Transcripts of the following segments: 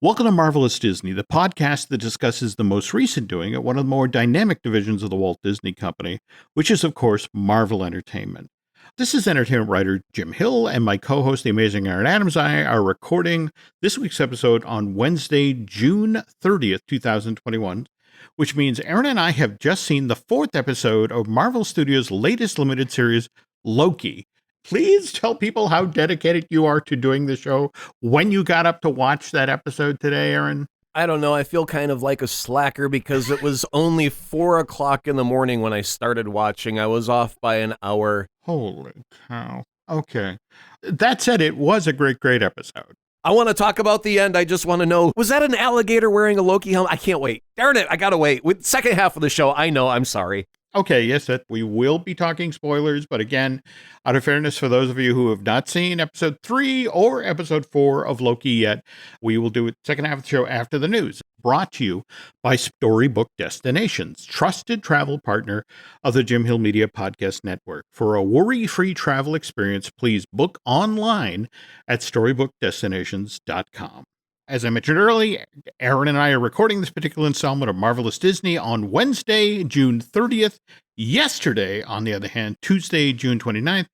Welcome to Marvelous Disney, the podcast that discusses the most recent doing at one of the more dynamic divisions of the Walt Disney Company, which is, of course, Marvel Entertainment. This is entertainment writer Jim Hill, and my co-host, the amazing Aaron Adams, and I are recording this week's episode on Wednesday, June 30th, 2021, which means Aaron and I have just seen the fourth episode of Marvel Studios' latest limited series, Loki. Please tell people how dedicated you are to doing the show when you got up to watch that episode today, Aaron. I don't know. I feel kind of like a slacker because it was only 4 o'clock in the morning when I started watching. I was off by an hour. Holy cow. Okay. That said, it was a great episode. I want to talk about the end. I just want to know, was that an alligator wearing a Loki helmet? I can't wait. Darn it, I gotta wait. With second half of the show, I know, I'm sorry. Okay, yes, we will be talking spoilers, but again, out of fairness for those of you who have not seen episode 3 or episode 4 of Loki yet, we will do it second half of the show after the news. Brought to you by Storybook Destinations, trusted travel partner of the Jim Hill Media Podcast Network. For a worry-free travel experience, please book online at StorybookDestinations.com. As I mentioned earlier, Aaron and I are recording this particular installment of Marvelous Disney on Wednesday, June 30th. Yesterday, on the other hand, Tuesday, June 29th,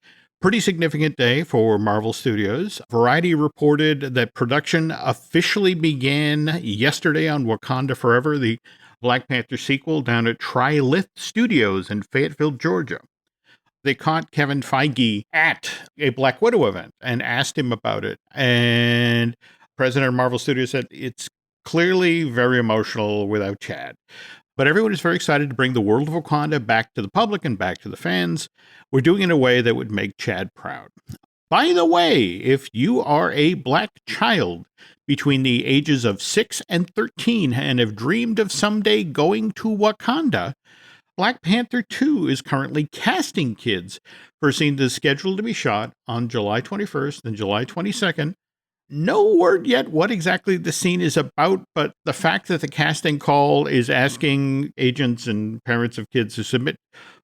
pretty significant day for Marvel Studios. Variety reported that production officially began yesterday on Wakanda Forever, the Black Panther sequel, down at Trilith Studios in Fayetteville, Georgia. They caught Kevin Feige at a Black Widow event and asked him about it. And President of Marvel Studios said it's clearly very emotional without Chad. But everyone is very excited to bring the world of Wakanda back to the public and back to the fans. We're doing it in a way that would make Chad proud. By the way, if you are a Black child between the ages of 6 and 13 and have dreamed of someday going to Wakanda, Black Panther 2 is currently casting kids for a scene that is scheduled to be shot on July 21st and July 22nd. No word yet what exactly the scene is about, but the fact that the casting call is asking agents and parents of kids to submit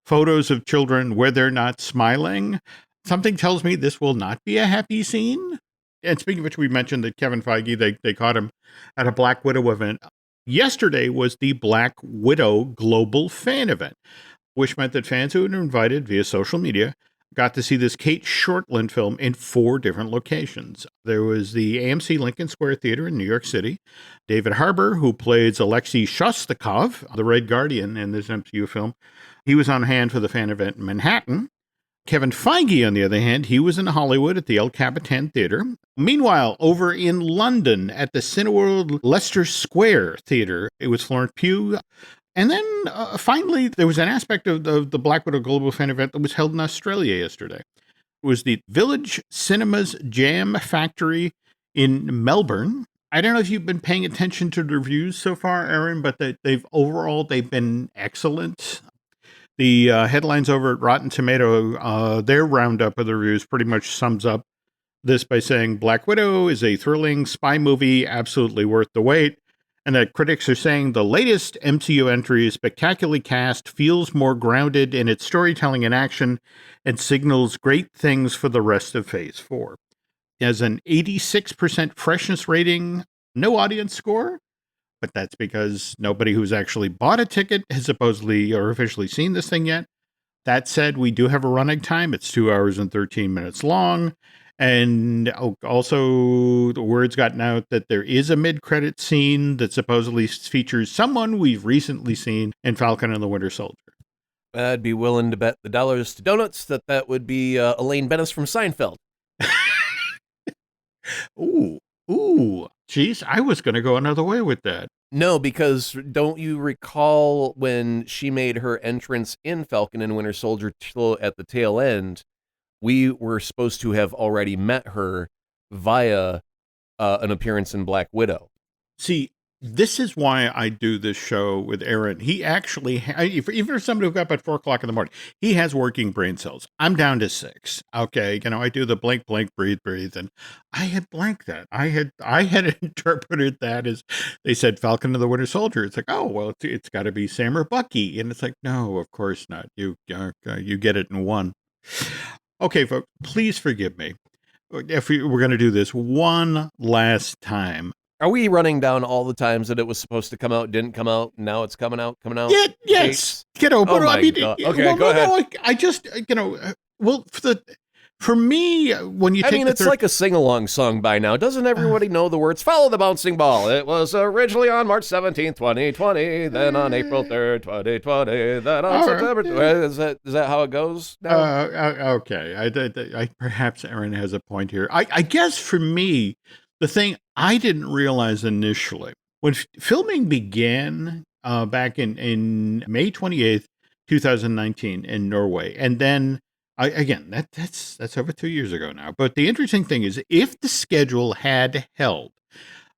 photos of children where they're not smiling, something tells me this will not be a happy scene. And speaking of which, we mentioned that Kevin Feige, they caught him at a Black Widow event. Yesterday was the Black Widow Global Fan Event, which meant that fans who had been invited via social media got to see this Kate Shortland film in 4 different locations. There was the AMC Lincoln Square Theater in New York City. David Harbour, who plays Alexei Shostakov, the Red Guardian in this MCU film, he was on hand for the fan event in Manhattan. Kevin Feige, on the other hand, he was in Hollywood at the El Capitan Theater. Meanwhile, over in London at the Cineworld Leicester Square Theater, it was Florence Pugh. And then finally, there was an aspect of the Black Widow Global Fan Event that was held in Australia yesterday. It was the Village Cinemas Jam Factory in Melbourne. I don't know if you've been paying attention to the reviews so far, Aaron, but they've been excellent. The headlines over at Rotten Tomato, their roundup of the reviews pretty much sums up this by saying Black Widow is a thrilling spy movie, absolutely worth the wait. And that critics are saying the latest MCU entry is spectacularly cast, feels more grounded in its storytelling and action, and signals great things for the rest of Phase 4. It has an 86% freshness rating, no audience score, but that's because nobody who's actually bought a ticket has supposedly or officially seen this thing yet. That said, we do have a running time. It's 2 hours and 13 minutes long. And also, the word's gotten out that there is a mid-credit scene that supposedly features someone we've recently seen in Falcon and the Winter Soldier. I'd be willing to bet the dollars to donuts that would be Elaine Bennis from Seinfeld. Ooh, geez, I was going to go another way with that. No, because don't you recall when she made her entrance in Falcon and Winter Soldier at the tail end? We were supposed to have already met her via an appearance in Black Widow. See, this is why I do this show with Aaron. He actually, even for somebody who got up at 4 o'clock in the morning, he has working brain cells. I'm down to 6. Okay, I do the blink, breathe, and I had blanked that. I had interpreted that as they said Falcon and the Winter Soldier. It's like, oh well, it's got to be Sam or Bucky, and it's like, no, of course not. You get it in one. Okay, folks, please forgive me if we're going to do this one last time. Are we running down all the times that it was supposed to come out, didn't come out, now it's coming out? Yeah, yes, Dates? but I My mean, God. Okay, well, go ahead. no, I just, well, for me, when you I take mean, the it's like a sing-along song by now. Doesn't everybody know the words? Follow the bouncing ball. It was originally on March 17th, 2020, then on April 3rd, 2020, then on September. Is that how it goes now? Okay, I perhaps Aaron has a point here. I guess for me, the thing I didn't realize initially when filming began back in May 28th, 2019 in Norway, and then again that's over 2 years ago now. But the interesting thing is, if the schedule had held,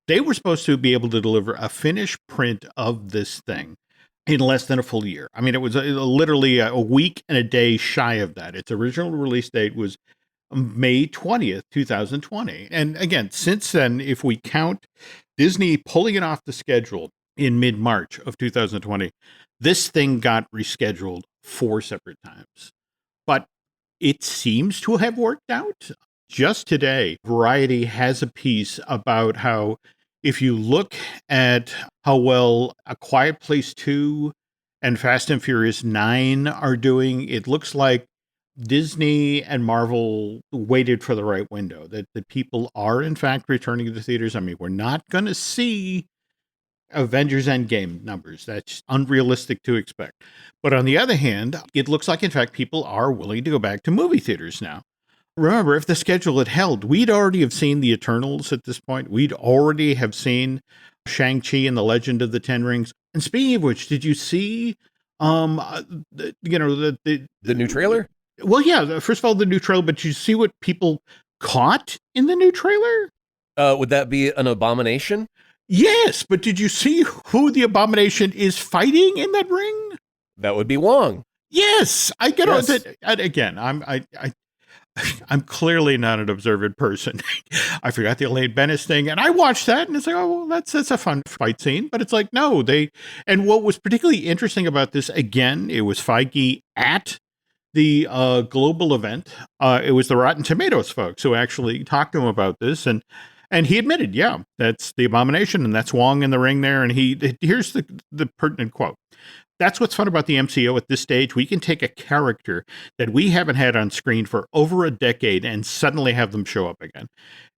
they were supposed to be able to deliver a finished print of this thing in less than a full year. I mean, it was literally a week and a day shy of that. Its original release date was May 20th, 2020. And again, since then, if we count Disney pulling it off the schedule in mid March of 2020, this thing got rescheduled 4 separate times. But it seems to have worked out. Just today, Variety has a piece about how if you look at how well A Quiet Place 2 and Fast and Furious 9 are doing, it looks like Disney and Marvel waited for the right window, that the people are in fact returning to the theaters. I mean, we're not going to see Avengers Endgame numbers. That's unrealistic to expect. But on the other hand, it looks like, in fact, people are willing to go back to movie theaters now. Remember, if the schedule had held, we'd already have seen the Eternals at this point. We'd already have seen Shang-Chi and the Legend of the Ten Rings. And speaking of which, did you see, the new trailer? Well, yeah, first of all, the new trailer, but you see what people caught in the new trailer? Would that be an abomination? Yes, but did you see who the abomination is fighting in that ring? That would be Wong. Yes, I get Yes. it. And again, I'm clearly not an observant person. I forgot the Elaine Bennis thing, and I watched that, and it's like, oh, well, that's a fun fight scene. But it's like, no, and what was particularly interesting about this, again, it was Feige at the global event. It was the Rotten Tomatoes folks who actually talked to him about this, and he admitted, yeah, that's the abomination, and that's Wong in the ring there. And here's the pertinent quote. That's what's fun about the MCU at this stage. We can take a character that we haven't had on screen for over a decade and suddenly have them show up again.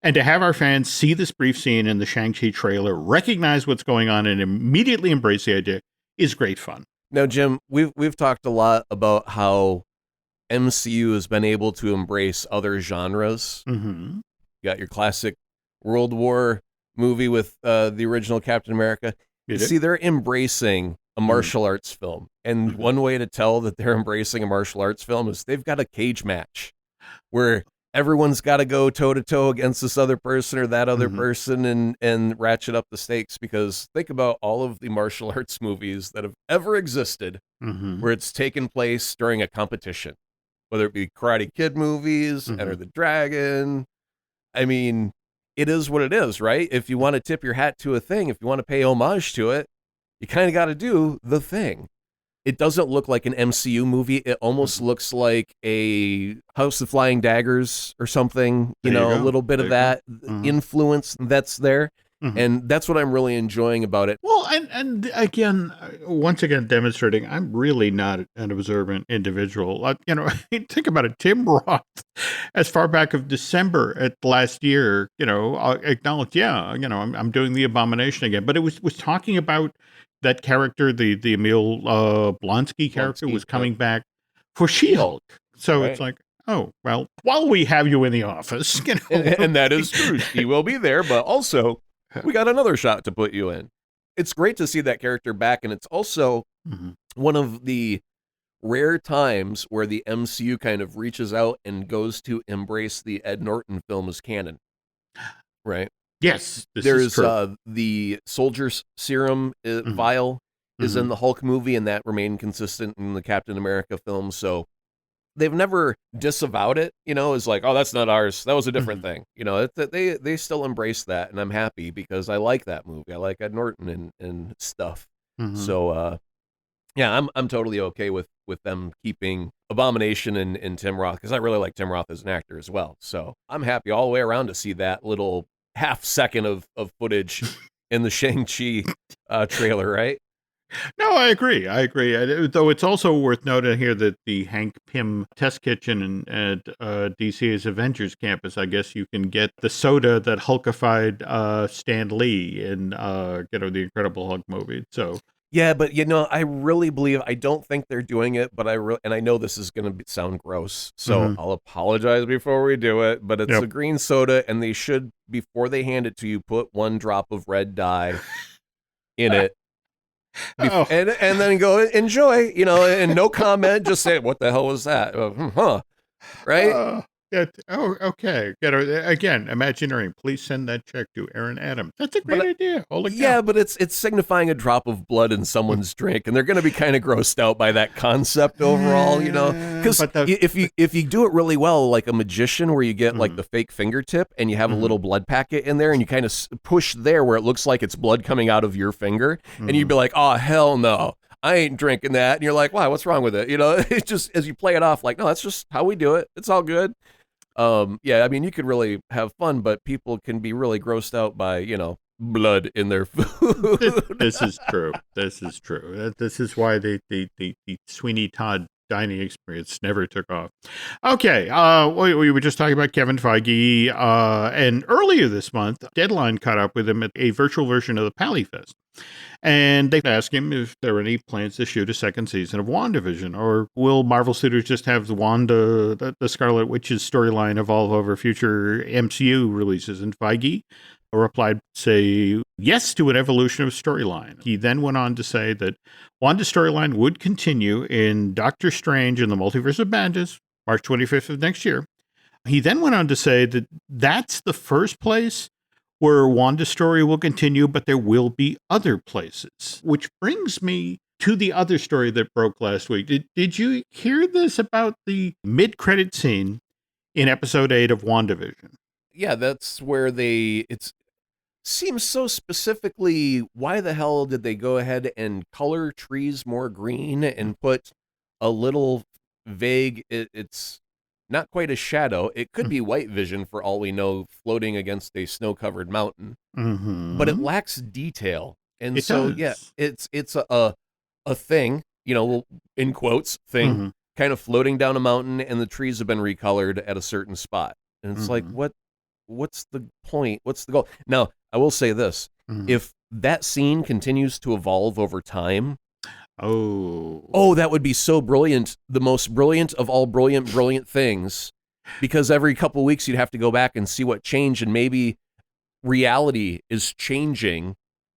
And to have our fans see this brief scene in the Shang-Chi trailer, recognize what's going on, and immediately embrace the idea is great fun. Now, Jim, we've talked a lot about how MCU has been able to embrace other genres. Mm-hmm. You got your classic World War movie with the original Captain America. See, they're embracing a martial arts film. And one way to tell that they're embracing a martial arts film is they've got a cage match where everyone's got to go toe-to-toe against this other person or that other person and ratchet up the stakes. Because think about all of the martial arts movies that have ever existed where it's taken place during a competition, whether it be Karate Kid movies, Enter the Dragon. I mean, it is what it is, right? If you want to tip your hat to a thing, if you want to pay homage to it, you kind of got to do the thing. It doesn't look like an MCU movie. It almost looks like a House of Flying Daggers or something, a little bit of that influence that's there. And that's what I'm really enjoying about it. Well, and again, once again, demonstrating I'm really not an observant individual. Think about it. Tim Roth, as far back of December at last year, acknowledged, I'm doing the abomination again. But it was talking about that character, the Emil Blonsky character was coming back for She-Hulk. So It's like, oh, well, while we have you in the office, and that is true. He will be there, but also we got another shot to put you in. It's great to see that character back, and it's also one of the rare times where the MCU kind of reaches out and goes to embrace the Ed Norton film as canon, right? Yes, there's the Soldier's Serum vial is in the Hulk movie, and that remained consistent in the Captain America film. So they've never disavowed it. It's like, oh, that's not ours. That was a different thing. They still embrace that, and I'm happy because I like that movie. I like Ed Norton and stuff. So yeah, I'm totally okay with them keeping Abomination and Tim Roth, because I really like Tim Roth as an actor as well. So I'm happy all the way around to see that little half second of footage in the Shang-Chi trailer, right? No, I agree. I agree. Though it's also worth noting here that the Hank Pym test kitchen at DC's Avengers campus, I guess you can get the soda that Hulkified Stan Lee in the Incredible Hulk movie. So Yeah, but I really believe, I don't think they're doing it, but and I know this is going to sound gross, so I'll apologize before we do it, but it's a green soda, and they should, before they hand it to you, put 1 drop of red dye in it. And then go enjoy, and no comment, just say, what the hell was that? Right? Okay. Again, Imagineering, please send that check to Aaron Adams. That's a great idea. Holy cow. Yeah, but it's signifying a drop of blood in someone's drink, and they're going to be kind of grossed out by that concept overall, because if you do it really well, like a magician, where you get like the fake fingertip and you have a little blood packet in there, and you kind of push there where it looks like it's blood coming out of your finger, and you'd be like, oh hell no, I ain't drinking that, and you're like, why, what's wrong with it? It's just, as you play it off, like, no, that's just how we do it, it's all good. Yeah, I mean, you could really have fun, but people can be really grossed out by, blood in their food. This is true. This is why the Sweeney Todd dining experience never took off. Okay, we were just talking about Kevin Feige, and earlier this month, Deadline caught up with him at a virtual version of the PallyFest. And they asked him if there are any plans to shoot a second season of WandaVision, or will Marvel Studios just have the Scarlet Witch's storyline evolve over future MCU releases? And Feige replied, say yes to an evolution of storyline. He then went on to say that Wanda's storyline would continue in Doctor Strange and the Multiverse of Madness, March 25th of next year. He then went on to say that that's the first place where Wanda's story will continue, but there will be other places. Which brings me to the other story that broke last week. Did you hear this about the mid-credit scene in episode 8 of WandaVision? Yeah, that's where it seems so specifically, why the hell did they go ahead and color trees more green and put a little vague, it's not quite a shadow. It could be white vision for all we know, floating against a snow-covered mountain. But it lacks detail. And it does. Yeah, it's a thing, in quotes, thing, kind of floating down a mountain, and the trees have been recolored at a certain spot. And it's like, what's the point? What's the goal? Now, I will say this. If that scene continues to evolve over time, Oh, that would be so brilliant. The most brilliant of all brilliant things. Because every couple of weeks you'd have to go back and see what changed, and maybe reality is changing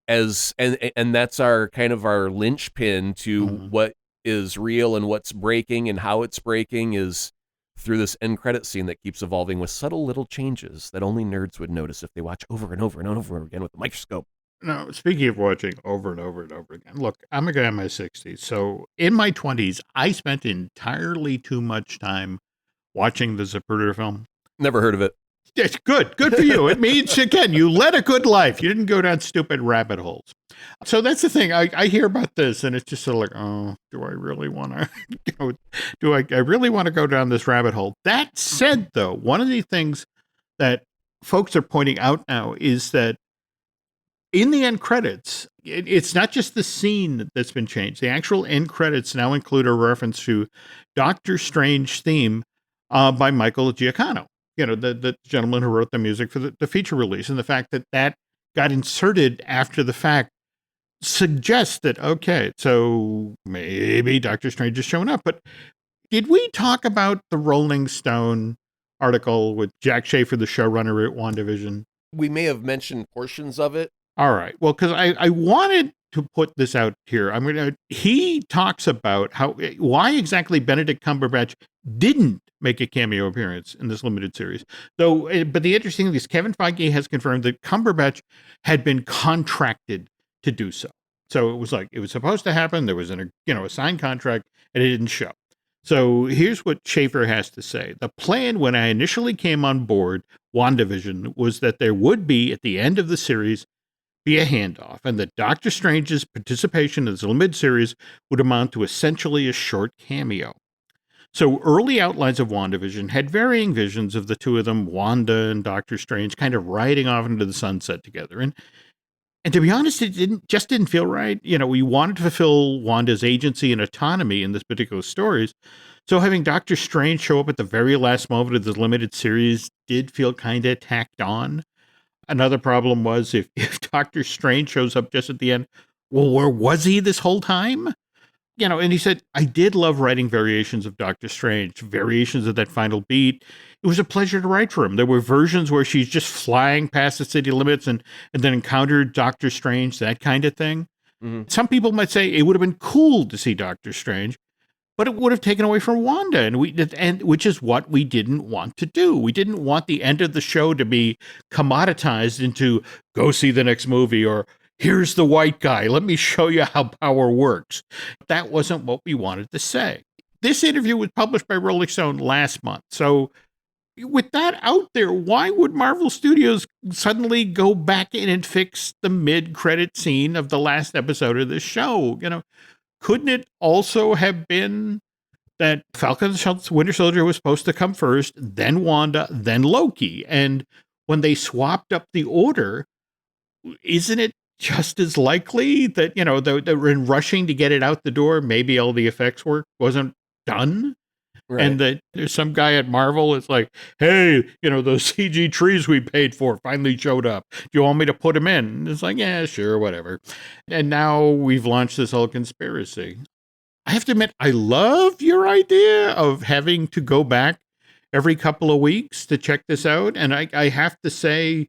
and that's our kind of our linchpin to what is real and what's breaking, and how it's breaking is through this end credit scene that keeps evolving with subtle little changes that only nerds would notice if they watch over and over and over again with a microscope. No, speaking of watching over and over and over again, look, I'm a guy in my 60s. So in my 20s, I spent entirely too much time watching the Zapruder film. Never heard of it. It's good. Good for you. It means, again, you led a good life. You didn't go down stupid rabbit holes. So that's the thing. I hear about this, and it's just sort of like, oh, do I really want to I really want to go down this rabbit hole? That said, though, one of the things that folks are pointing out now is that in the end credits, it's not just the scene that's been changed. The actual end credits now include a reference to Doctor Strange theme by Michael Giacchino, the gentleman who wrote the music for the feature release. And the fact that got inserted after the fact suggests that, okay, so maybe Doctor Strange is showing up. But did we talk about the Rolling Stone article with Jack Schaefer, the showrunner at WandaVision? We may have mentioned portions of it. All right. Well, because I wanted to put this out here. He talks about why exactly Benedict Cumberbatch didn't make a cameo appearance in this limited series. But the interesting thing is Kevin Feige has confirmed that Cumberbatch had been contracted to do so. So it was supposed to happen. There was a signed contract, and it didn't show. So here's what Schaefer has to say. The plan when I initially came on board WandaVision was that there would be, at the end of the series, be a handoff, and that Doctor Strange's participation in this limited series would amount to essentially a short cameo. So early outlines of WandaVision had varying visions of the two of them, Wanda and Doctor Strange, kind of riding off into the sunset together. And to be honest, it didn't feel right. We wanted to fulfill Wanda's agency and autonomy in this particular stories. So having Doctor Strange show up at the very last moment of the limited series did feel kind of tacked on. Another problem was if Doctor Strange shows up just at the end, well, where was he this whole time? And he said, I did love writing variations of Doctor Strange, variations of that final beat. It was a pleasure to write for him. There were versions where she's just flying past the city limits and then encountered Doctor Strange, that kind of thing. Mm-hmm. Some people might say it would have been cool to see Doctor Strange, but it would have taken away from Wanda, and which is what we didn't want to do. We didn't want the end of the show to be commoditized into go see the next movie or here's the white guy. Let me show you how power works. That wasn't what we wanted to say. This interview was published by Rolling Stone last month. So with that out there, why would Marvel Studios suddenly go back in and fix the mid-credit scene of the last episode of this show? Couldn't it also have been that Falcon and Winter Soldier was supposed to come first, then Wanda, then Loki? And when they swapped up the order, isn't it just as likely that, they're in rushing to get it out the door, maybe all the effects work wasn't done? Right. And that there's some guy at Marvel, it's like, hey, those CG trees we paid for finally showed up. Do you want me to put them in? And it's like, yeah, sure, whatever. And now we've launched this whole conspiracy. I have to admit, I love your idea of having to go back every couple of weeks to check this out. And I have to say,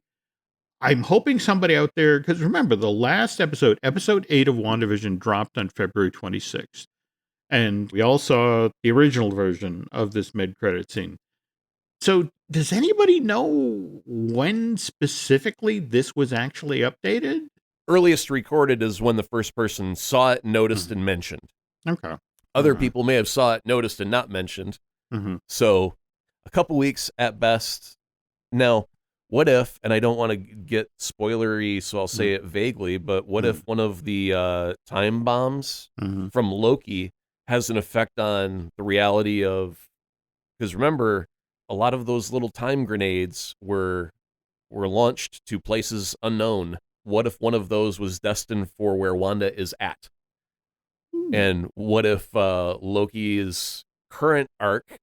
I'm hoping somebody out there, because remember, the last episode 8 of WandaVision dropped on February 26th. And we all saw the original version of this mid-credit scene. So does anybody know when specifically this was actually updated? Earliest recorded is when the first person saw it, noticed, and mentioned. Okay. Other people may have saw it, noticed, and not mentioned. Mm-hmm. So a couple weeks at best. Now, what if, and I don't want to get spoilery, so I'll say it vaguely, but what if one of the time bombs from Loki has an effect on the reality of, because remember, a lot of those little time grenades were launched to places unknown. What if one of those was destined for where Wanda is at? And what if Loki's current arc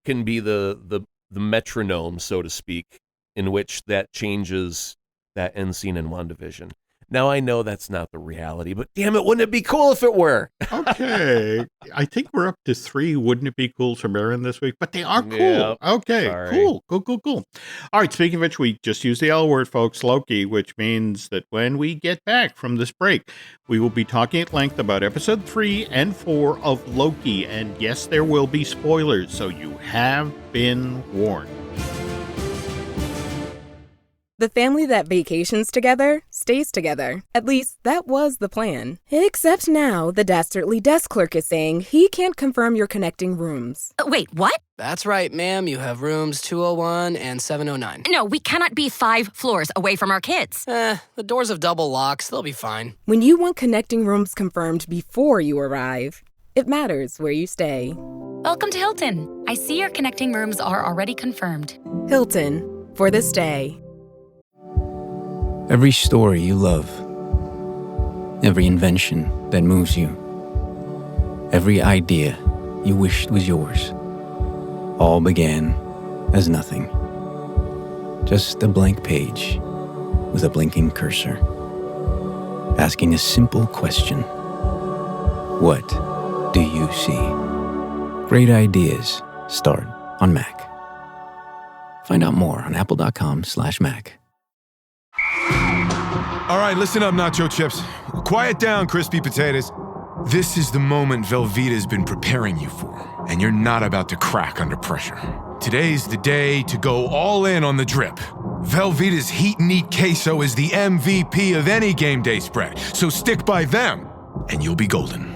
can be the metronome, so to speak, in which that changes that end scene in WandaVision? Now, I know that's not the reality, but damn it, wouldn't it be cool if it were? Okay. I think we're up to 3 Wouldn't It Be Cool from Aaron this week, but they are cool. Yep. Okay, Sorry. cool. All right, speaking of which, we just used the L word, folks, Loki, which means that when we get back from this break, we will be talking at length about episode 3 and 4 of Loki. And yes, there will be spoilers, so you have been warned. The family that vacations together stays together. At least, that was the plan. Except now, the dastardly desk clerk is saying he can't confirm your connecting rooms. Wait, what? That's right, ma'am. You have rooms 201 and 709. No, we cannot be 5 floors away from our kids. The doors have double locks. They'll be fine. When you want connecting rooms confirmed before you arrive, it matters where you stay. Welcome to Hilton. I see your connecting rooms are already confirmed. Hilton, for this day. Every story you love, every invention that moves you, every idea you wished was yours, all began as nothing. Just a blank page with a blinking cursor, asking a simple question. What do you see? Great ideas start on Mac. Find out more on apple.com/Mac. All right, listen up, nacho chips. Quiet down, crispy potatoes. This is the moment Velveeta's been preparing you for, and you're not about to crack under pressure. Today's the day to go all in on the drip. Velveeta's Heat and Eat Queso is the MVP of any game day spread, so stick by them, and you'll be golden.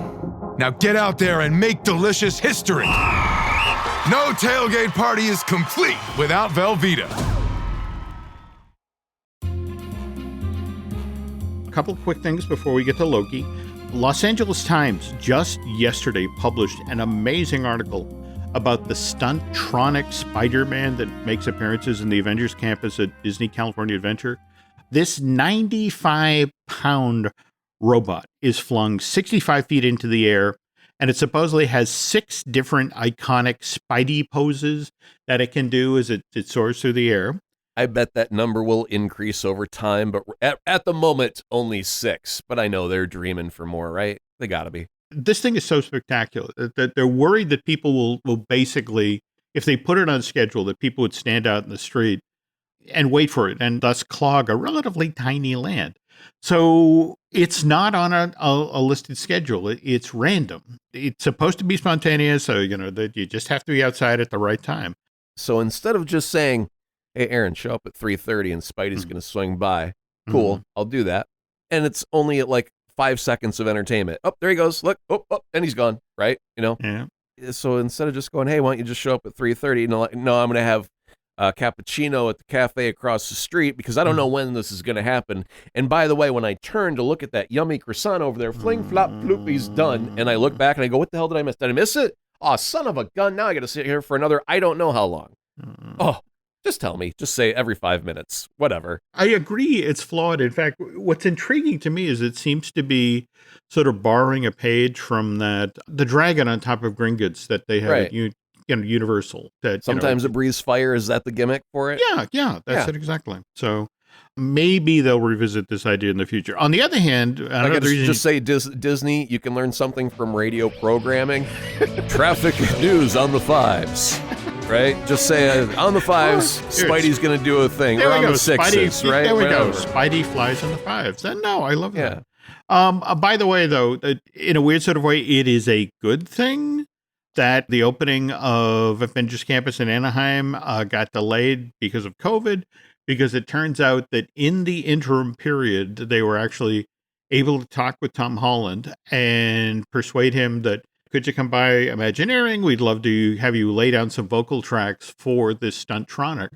Now get out there and make delicious history. No tailgate party is complete without Velveeta. Couple quick things before we get to Loki. Los Angeles Times just yesterday published an amazing article about the stunt-tronic Spider-Man that makes appearances in the Avengers campus at Disney California Adventure. This 95-pound robot is flung 65 feet into the air, and it supposedly has 6 different iconic Spidey poses that it can do as it soars through the air. I bet that number will increase over time, but at the moment, only 6. But I know they're dreaming for more, right? They gotta be. This thing is so spectacular that they're worried that people will basically, if they put it on schedule, that people would stand out in the street and wait for it and thus clog a relatively tiny land. So it's not on a listed schedule. It's random. It's supposed to be spontaneous, so that you just have to be outside at the right time. So instead of just saying, "Hey, Aaron, show up at 3:30 and Spidey's going to swing by," cool, I'll do that. And it's only at like 5 seconds of entertainment. Oh, there he goes. Look, oh, and he's gone, right? Yeah. So instead of just going, "Hey, why don't you just show up at 3:30? No, I'm going to have cappuccino at the cafe across the street because I don't know when this is going to happen. And by the way, when I turn to look at that yummy croissant over there, fling, flop, floop, he's done. And I look back and I go, what the hell did I miss? Did I miss it? Oh, son of a gun. Now I got to sit here for another, I don't know how long. Oh, just tell me. Just say every 5 minutes. Whatever. I agree it's flawed. In fact, what's intriguing to me is it seems to be sort of borrowing a page from the dragon on top of Gringotts that they had at Universal. That sometimes it breathes fire. Is that the gimmick for it? Yeah, that's it exactly. So maybe they'll revisit this idea in the future. On the other hand, I got to just say, Disney, you can learn something from radio programming. Traffic news on the 5s. Right? Just say on the 5s, Spidey's going to do a thing. Or on the 6s, Spidey, right? There we go. Spidey flies on the 5s. No, I love that. By the way, though, in a weird sort of way, it is a good thing that the opening of Avengers Campus in Anaheim got delayed because of COVID, because it turns out that in the interim period, they were actually able to talk with Tom Holland and persuade him that, could you come by Imagineering? We'd love to have you lay down some vocal tracks for this Stuntronic.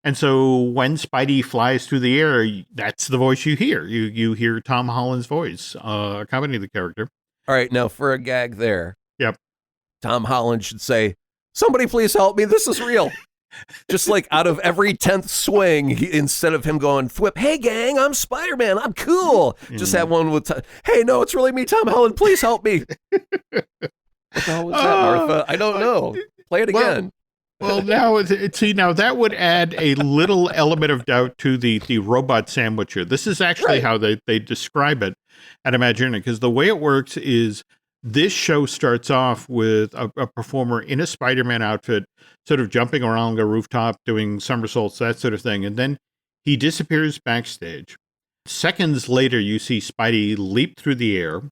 And so when Spidey flies through the air, that's the voice you hear. You hear Tom Holland's voice accompany the character. All right, now for a gag there. Yep. Tom Holland should say, "Somebody please help me, this is real." Just like out of every 10th swing, instead of him going, "Thwip, hey gang, I'm Spider-Man, I'm cool." Just have one with, "Hey, no, it's really me, Tom Holland, please help me." What the hell was that, Martha? I don't know. Play it again. Well, now that would add a little element of doubt to the robot sandwicher. This is actually how they describe it at Imagineering, because the way it works is this show starts off with a performer in a Spider-Man outfit, sort of jumping around a rooftop, doing somersaults, that sort of thing. And then he disappears backstage. Seconds later, you see Spidey leap through the air,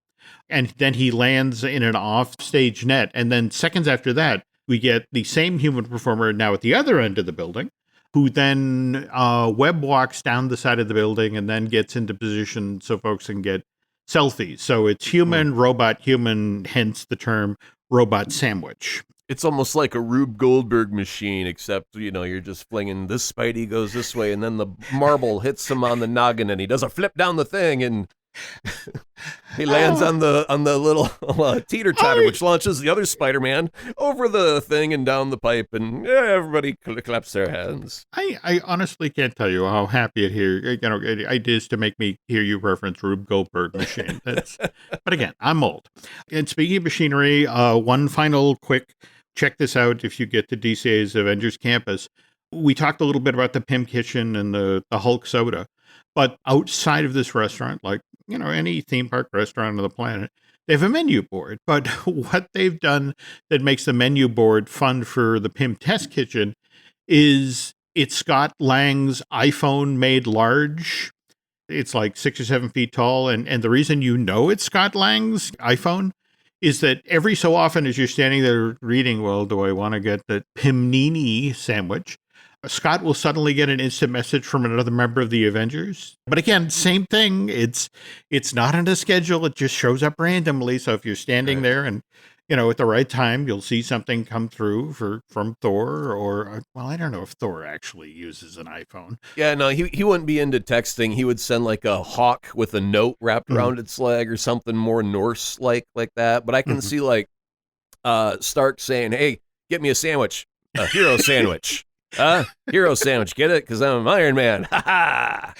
and then he lands in an off-stage net. And then seconds after that, we get the same human performer now at the other end of the building, who then web walks down the side of the building and then gets into position so folks can get selfies. So it's human, robot, human, hence the term robot sandwich. It's almost like a Rube Goldberg machine, except, you're just flinging this Spidey goes this way, and then the marble hits him on the noggin, and he does a flip down the thing, and he lands on the little teeter-totter, which launches the other Spider-Man over the thing and down the pipe, and everybody claps their hands. I honestly can't tell you how happy it is to make me hear you reference Rube Goldberg machine. But again, I'm old. And speaking of machinery, one final quick, check this out if you get to DCA's Avengers Campus. We talked a little bit about the Pim Kitchen and the Hulk soda, but outside of this restaurant, like any theme park restaurant on the planet, they have a menu board. But what they've done that makes the menu board fun for the Pim Test Kitchen is it's Scott Lang's iPhone made large. It's like 6 or 7 feet tall. And the reason it's Scott Lang's iPhone is that every so often as you're standing there reading, well, do I want to get the Pimnini sandwich? Scott will suddenly get an instant message from another member of the Avengers. But again, same thing. It's not on a schedule. It just shows up randomly. So if you're standing there and, at the right time, you'll see something come through from Thor or, well, I don't know if Thor actually uses an iPhone. Yeah, no, he wouldn't be into texting. He would send like a hawk with a note wrapped around its leg or something more Norse like that. But I can see like Stark saying, "Hey, Get me a sandwich. A hero sandwich. Hero sandwich. Get it? Because I'm Iron Man. Ha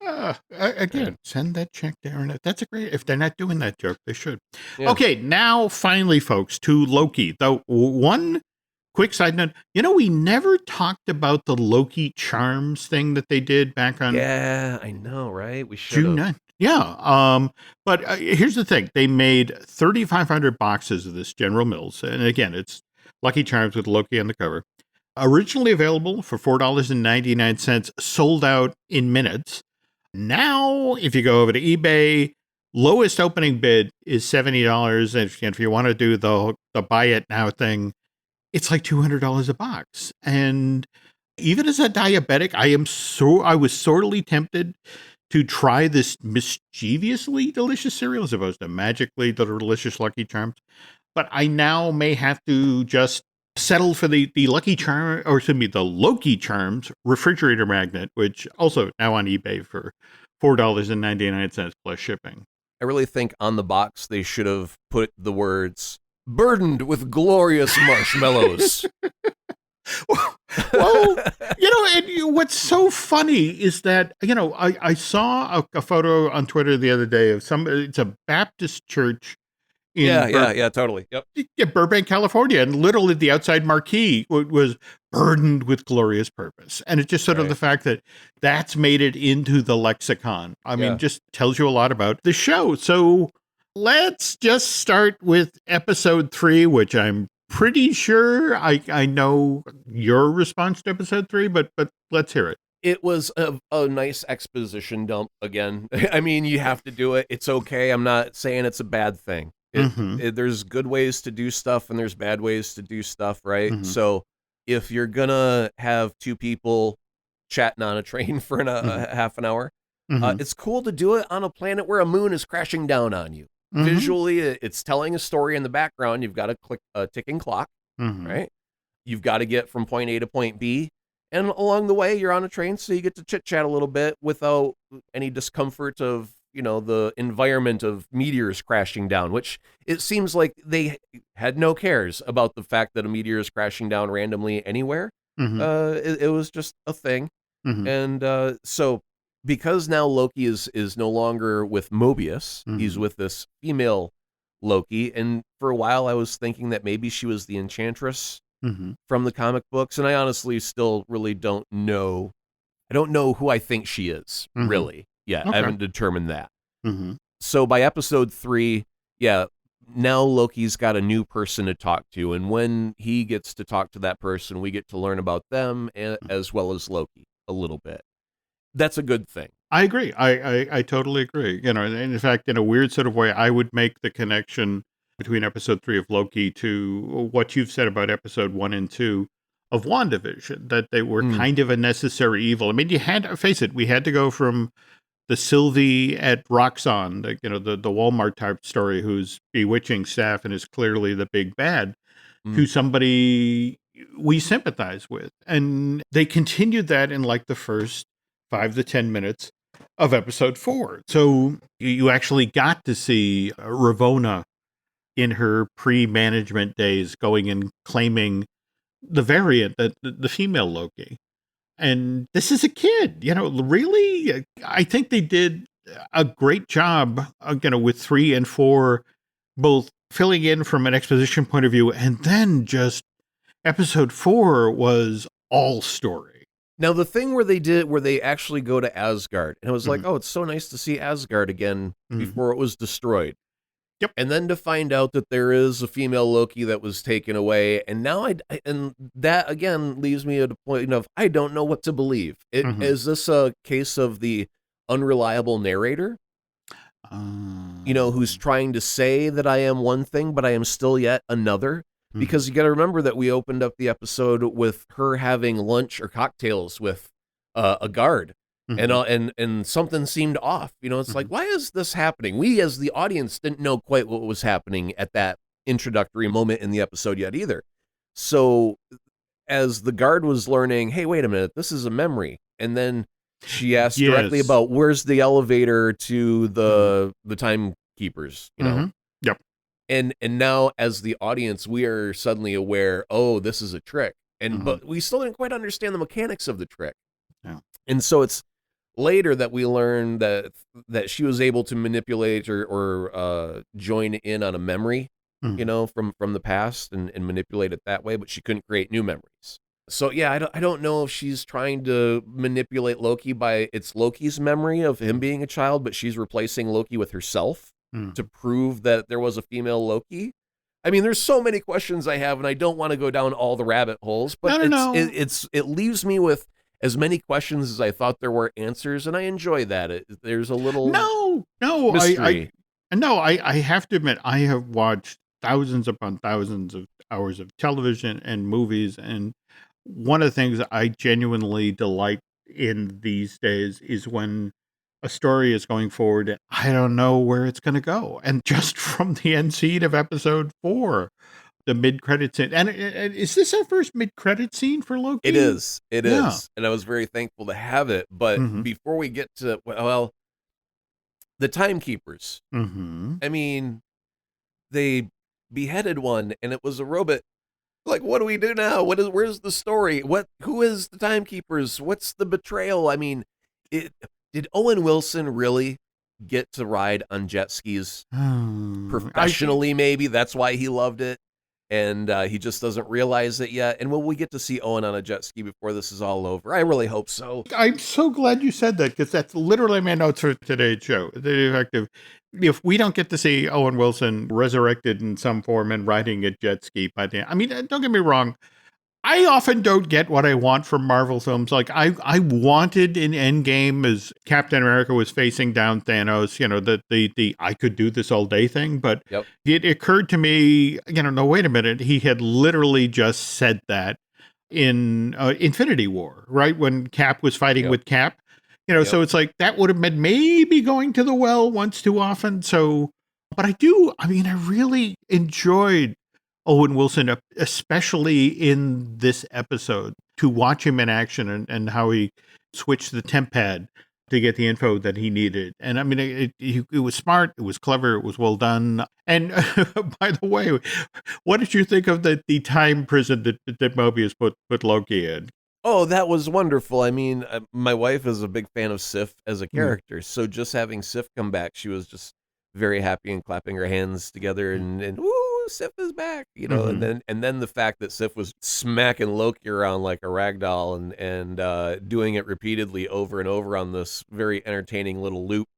ha. Again, send that check there. And that's a great, if they're not doing that joke, they should. Yeah. Okay, now finally, folks, to Loki. Though one quick side note, we never talked about the Loki charms thing that they did back on Yeah, I know, right? We should June have. 9th. Yeah. But here's the thing. They made 3,500 boxes of this General Mills. And again, it's Lucky Charms with Loki on the cover. Originally available for $4.99, sold out in minutes. Now, if you go over to eBay, lowest opening bid is $70. And if you want to do the buy it now thing, it's like $200 a box. And even as a diabetic, I was sorely tempted to try this mischievously delicious cereal as opposed to magically delicious Lucky Charms. But I now may have to just settle for the Lucky Charm, or excuse me, the Loki Charms refrigerator magnet, which also now on eBay for $4.99 plus shipping. I really think on the box they should have put the words "burdened with glorious marshmallows." Well, and what's so funny is that, I saw a photo on Twitter the other day of it's a Baptist church in Yeah, totally. Yep. Burbank, California, and literally the outside marquee was burdened with glorious purpose. And it's just sort of the fact that that's made it into the lexicon. I mean, just tells you a lot about the show. So let's just start with episode 3, which I'm pretty sure I know your response to episode 3, but let's hear it. It was a nice exposition dump again. I mean, you have to do it. It's okay. I'm not saying it's a bad thing. There's good ways to do stuff and there's bad ways to do stuff, right? Mhm. So if you're gonna have two people chatting on a train for a half an hour, it's cool to do it on a planet where a moon is crashing down on you. Visually, it's telling a story in the background. You've got to click a ticking clock, right? You've got to get from point A to point B. And along the way, you're on a train, so you get to chit-chat a little bit without any discomfort of, the environment of meteors crashing down, which it seems like they had no cares about the fact that a meteor is crashing down randomly anywhere. It was just a thing. And so because now Loki is no longer with Mobius, he's with this female Loki. And for a while, I was thinking that maybe she was the Enchantress from the comic books. And I honestly still really don't know. I don't know who I think she is, really. Yeah, Okay. I haven't determined that. So by episode 3, now Loki's got a new person to talk to. And when he gets to talk to that person, we get to learn about them as well as Loki a little bit. That's a good thing. I agree. I totally agree. And in fact, in a weird sort of way, I would make the connection between episode 3 of Loki to what you've said about episode 1 and 2 of WandaVision, that they were kind of a necessary evil. I mean, you had to face it. We had to go from the Sylvie at Roxxon, the Walmart type story, who's bewitching staff and is clearly the big bad, to somebody we sympathize with. And they continued that in like the first 5 to 10 minutes of episode 4. So you actually got to see Ravonna in her pre-management days going and claiming the variant, the female Loki. And this is a kid, really, I think they did a great job, with 3 and 4, both filling in from an exposition point of view. And then just episode 4 was all story. Now, the thing where they actually go to Asgard, and it was like, oh, it's so nice to see Asgard again before it was destroyed. Yep. And then to find out that there is a female Loki that was taken away. And now and that again leaves me at a point of, I don't know what to believe. Is this a case of the unreliable narrator? Who's trying to say that I am one thing, but I am still yet another? Because you got to remember that we opened up the episode with her having lunch or cocktails with a guard. And something seemed off. It's like, why is this happening? We as the audience didn't know quite what was happening at that introductory moment in the episode yet either. So as the guard was learning, hey, wait a minute, this is a memory. And then she asked directly about where's the elevator to the timekeepers, Yep. And now as the audience, we are suddenly aware, oh, this is a trick. And but we still didn't quite understand the mechanics of the trick. Yeah. And so it's later that we learn that she was able to manipulate or join in on a memory, you know, from the past and manipulate it that way, but she couldn't create new memories. So yeah, I don't know if she's trying to manipulate Loki by it's Loki's memory of him being a child, but she's replacing Loki with herself to prove that there was a female Loki. I mean, there's so many questions I have, and I don't want to go down all the rabbit holes, but it leaves me with as many questions as I thought there were answers, and I enjoy that. There's a little mystery. I have to admit, I have watched thousands upon thousands of hours of television and movies, and one of the things I genuinely delight in these days is when a story is going forward and I don't know where it's going to go. And just from the end scene of episode 4, the mid-credit scene. And is this our first mid-credit scene for Loki? It is. It Yeah. is. And I was very thankful to have it. But before we get to, well, the timekeepers. I mean, they beheaded one and it was a robot. Like, what do we do now? Where's the story? Who is the timekeepers? What's the betrayal? I mean, did Owen Wilson really get to ride on jet skis professionally? Maybe that's why he loved it, and he just doesn't realize it yet. And will we get to see Owen on a jet ski before this is all over? I really hope so. I'm so glad you said that, because that's literally my notes for today's show. The effect of, if we don't get to see Owen Wilson resurrected in some form and riding a jet ski by the end, I mean, don't get me wrong, I often don't get what I want from Marvel films. Like, I wanted in Endgame, as Captain America was facing down Thanos, you know, the I could do this all day thing. But it occurred to me, you know, no, wait a minute. He had literally just said that in Infinity War, right? When Cap was fighting with Cap. You know, so it's like that would have been maybe going to the well once too often. So, but I really enjoyed Owen Wilson, especially in this episode, to watch him in action and how he switched the temp pad to get the info that he needed. And I mean, it was smart, it was clever, it was well done. And by the way, what did you think of the time prison that Mobius put Loki in? Oh, that was wonderful. I mean, my wife is a big fan of Sif as a character, so just having Sif come back, she was just very happy and clapping her hands together and woo, Sif is back, you know. And then the fact that Sif was smacking Loki around like a rag doll and doing it repeatedly over and over on this very entertaining little loop.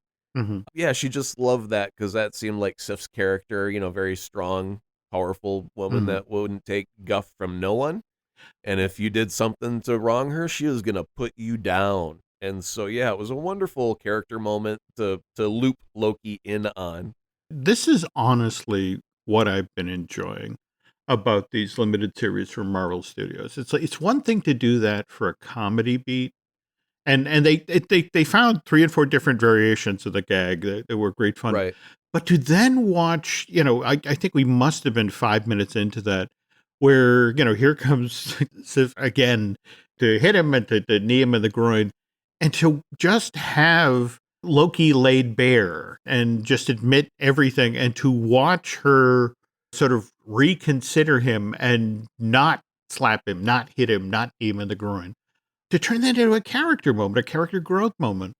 Yeah, she just loved that, because that seemed like Sif's character, you know, very strong, powerful woman that wouldn't take guff from no one. And if you did something to wrong her, she was going to put you down. And so, yeah, it was a wonderful character moment to loop Loki in on. This is honestly what I've been enjoying about these limited series from Marvel Studios. It's one thing to do that for a comedy beat. And they found 3 and 4 different variations of the gag that were great fun. Right. But to then watch, you know, I think we must have been 5 minutes into that, where, you know, here comes Sif again to hit him and to knee him in the groin, and to just have Loki laid bare and just admit everything, and to watch her sort of reconsider him and not slap him, not hit him, not knee him in the groin, to turn that into a character moment, a character growth moment.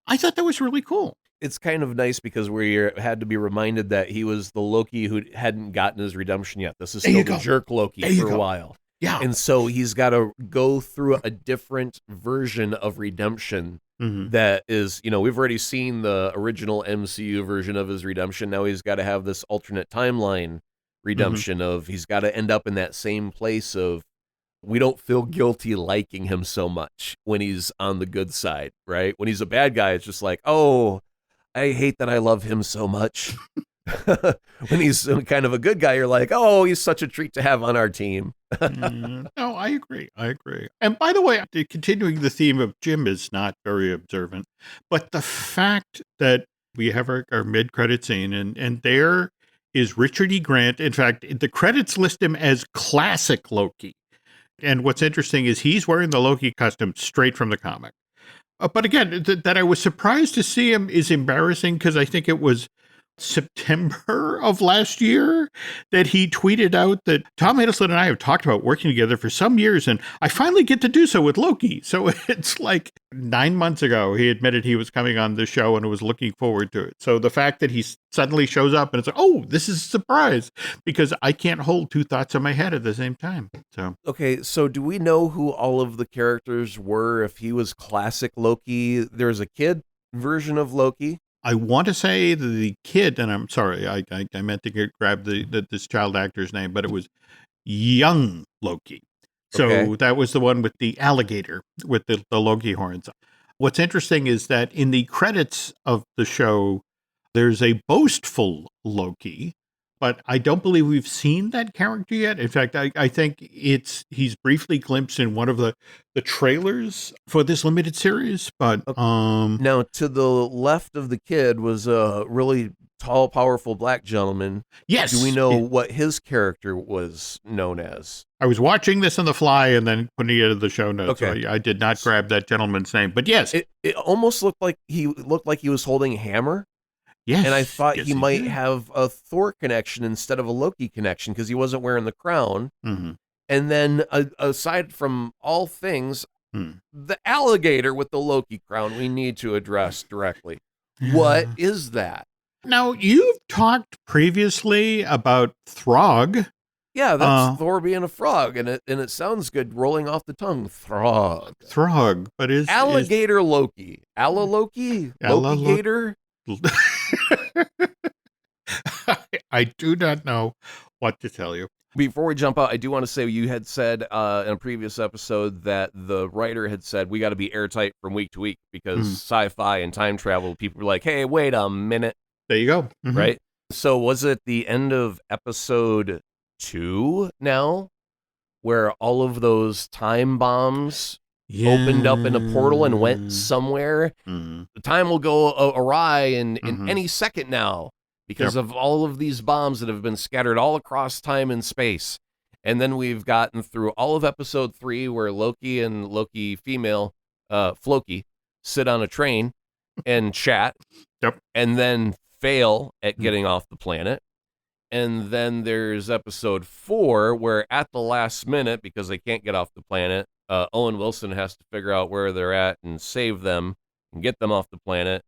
I thought that was really cool. It's kind of nice because we had to be reminded that he was the Loki who hadn't gotten his redemption yet. This is still the jerk Loki for a while. Yeah. And so he's got to go through a different version of redemption that is, you know, we've already seen the original MCU version of his redemption. Now he's got to have this alternate timeline redemption of he's got to end up in that same place of we don't feel guilty liking him so much when he's on the good side, right? When he's a bad guy, it's just like, oh, I hate that I love him so much. When he's kind of a good guy, you're like, oh, he's such a treat to have on our team. No, I agree. And by the way, continuing the theme of Jim is not very observant, but the fact that we have our mid-credit scene and there is Richard E. Grant. In fact, the credits list him as classic Loki. And what's interesting is he's wearing the Loki costume straight from the comic. But again, that I was surprised to see him is embarrassing, because I think it was September of last year that he tweeted out that Tom Hiddleston and I have talked about working together for some years, and I finally get to do so with Loki. So it's like 9 months ago, he admitted he was coming on the show and was looking forward to it. So the fact that he suddenly shows up and it's like, oh, this is a surprise, because I can't hold two thoughts in my head at the same time. So Okay, so do we know who all of the characters were? If he was classic Loki, there's a kid version of Loki. I want to say the kid, and I'm sorry, I meant to grab this child actor's name, but it was young Loki. So Okay. that was the one with the alligator with the Loki horns. What's interesting is that in the credits of the show, there's a boastful Loki, but I don't believe we've seen that character yet. In fact, I think he's briefly glimpsed in one of the trailers for this limited series. But Now, to the left of the kid was a really tall, powerful black gentleman. yes, Do we know what his character was known as? I was watching this on the fly and then putting it in the show notes. Okay. So I did not grab that gentleman's name, but yes, It almost looked like he was holding a hammer. yes, And I thought yes, he might did. have a Thor connection instead of a Loki connection because he wasn't wearing the crown. Mhm. And then, aside from all things, Hmm. the alligator with the Loki crown we need to address directly. What Yeah. is that? Now, you've talked previously about Throg. Yeah, that's Thor being a frog, and it sounds good rolling off the tongue. Throg. Throg, but is Alligator Loki. Alla Loki? Loki Gator? I do not know what to tell you. Before we jump out, I do want to say you had said in a previous episode that the writer had said we got to be airtight from week to week because sci-fi and time travel, people were like, hey, wait a minute. There you go. Mhm. Right? So was it the end of episode 2 now where all of those time bombs opened up in a portal and went somewhere? Mhm. The time will go awry in Mhm. any second now because of all of these bombs that have been scattered all across time and space. And then we've gotten through all of episode 3 where Loki and Loki female, Floki, sit on a train and chat. Yep. And then fail at getting off the planet. And then there's episode 4 where at the last minute, because they can't get off the planet, Owen Wilson has to figure out where they're at and save them and get them off the planet.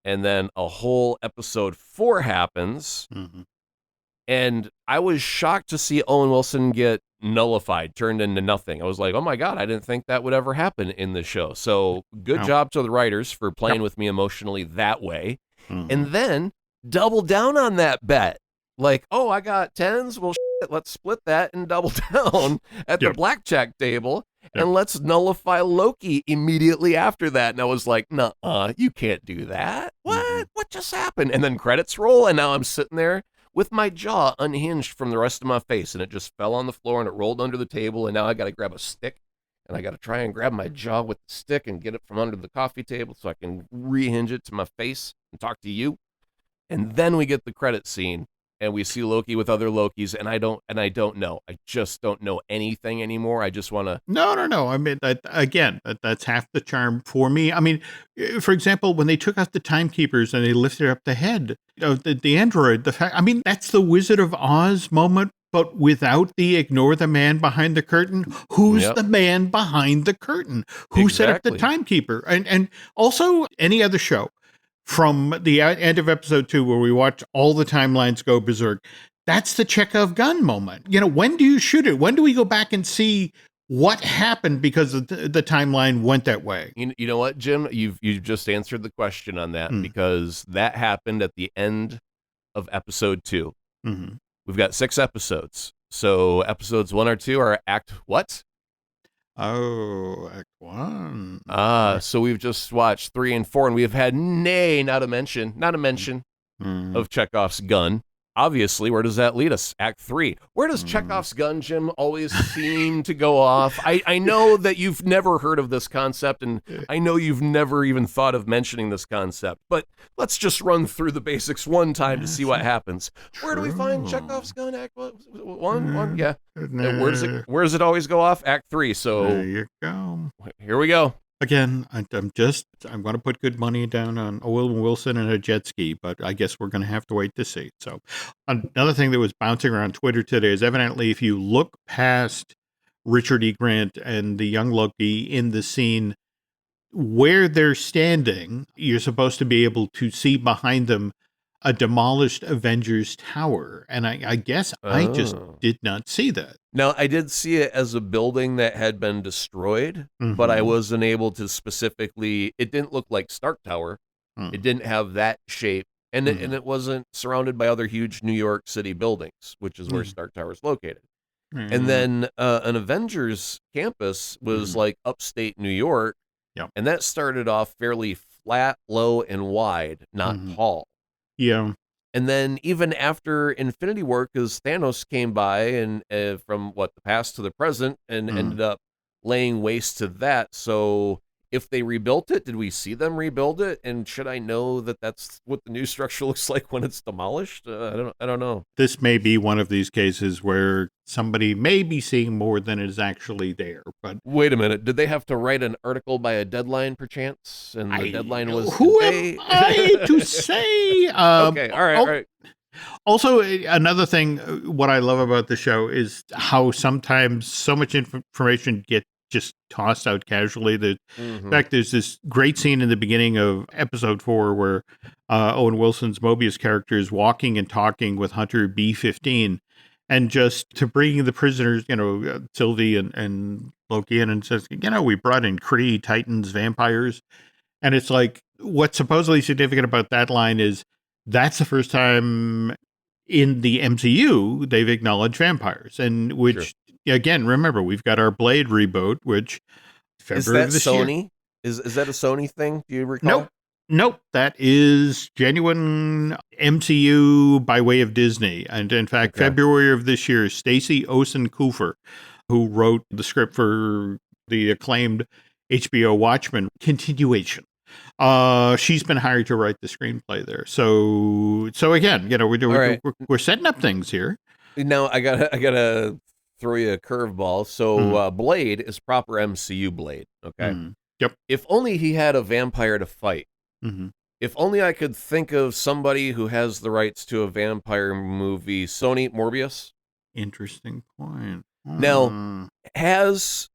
And then a whole episode 4 happens. Mhm. And I was shocked to see Owen Wilson get nullified, turned into nothing. I was like, oh my God, I didn't think that would ever happen in the show. So good No. job to the writers for playing with me emotionally that way. Mhm. And then double down on that bet. Like, oh, I got 10s. Well, shit, let's split that and double down at the Yep. blackjack table. Yep. And let's nullify Loki immediately after that. And I was like, nuh-uh, you can't do that. What? Mhm. What just happened? And then credits roll. And now I'm sitting there with my jaw unhinged from the rest of my face. And it just fell on the floor and it rolled under the table. And now I got to grab a stick. And I got to try and grab my jaw with the stick and get it from under the coffee table so I can rehinge it to my face and talk to you. And then we get the credit scene and we see Loki with other Lokis. And I don't know. I just don't know anything anymore. I just want to. No. I mean, that's half the charm for me. I mean, for example, when they took out the timekeepers and they lifted up the head of the android, that's the Wizard of Oz moment, but without the ignore the man behind the curtain. Who's Yep. the man behind the curtain? Who set up the Exactly. timekeeper? And also any other show from the end of episode 2 where we watch all the timelines go berserk. That's the Chekhov gun moment. You know, when do you shoot it? When do we go back and see what happened because the timeline went that way? You know what, Jim? You've just answered the question on that because that happened at the end of episode 2. Mm-hmm. We've got 6 episodes. So episodes 1 or 2 are act what? Oh, Act 1. So we've just watched 3 and 4, and we've had not a mention Mm. of Chekhov's gun. Obviously, where does that lead us? Act 3. Where does Chekhov's gun, Jim, always seem to go off? I know that you've never heard of this concept, and I know you've never even thought of mentioning this concept, but let's just run through the basics one time to see what happens. Where do we find True. Chekhov's gun? Act 1? Yeah. And No. where does it always go off? Act 3. There So you go. here we go. Again, I'm going to put good money down on Owen Wilson and a jet ski, but I guess we're going to have to wait to see. So another thing that was bouncing around Twitter today is evidently if you look past Richard E. Grant and the young Loki in the scene where they're standing, you're supposed to be able to see behind them a demolished Avengers Tower. And I guess I just did not see that. Now, I did see it as a building that had been destroyed, but I wasn't able to specifically, it didn't look like Stark Tower. It didn't have that shape. And it wasn't surrounded by other huge New York City buildings, which is where Stark Tower is located. And then an Avengers campus was like upstate New York. Yep. And that started off fairly flat, low, and wide, not tall. Yeah. And then even after Infinity War, because Thanos came by and from the past to the present and ended up laying waste to that. So if they rebuilt it, did we see them rebuild it? And should I know that that's what the new structure looks like when it's demolished? I don't know. This may be one of these cases where somebody may be seeing more than is actually there. But wait a minute, did they have to write an article by a deadline, perchance? And the deadline was who today? am I to say? Okay, all right. Also, another thing, what I love about the show is how sometimes so much information gets just tossed out casually. In fact, there's this great scene in the beginning of episode 4 where Owen Wilson's Mobius character is walking and talking with Hunter B-15, and just to bring the prisoners, Sylvie and Loki in, and says, we brought in Kree, Titans, vampires. And it's like, what's supposedly significant about that line is that's the first time in the MCU they've acknowledged vampires, and which again, remember, we've got our Blade reboot, which February of this Sony? year. Is that a Sony thing? Do you recall? Nope. That is genuine MCU by way of Disney. And in fact, February of this year, Stacey Osen-Kuffer, who wrote the script for the acclaimed HBO Watchmen continuation, she's been hired to write the screenplay there. So again, we're setting up things here. Now I gotta throw you a curveball. So Blade is proper MCU Blade. Okay. Yep. If only he had a vampire to fight. If only I could think of somebody who has the rights to a vampire movie. Sony, Morbius. Interesting point. Now, has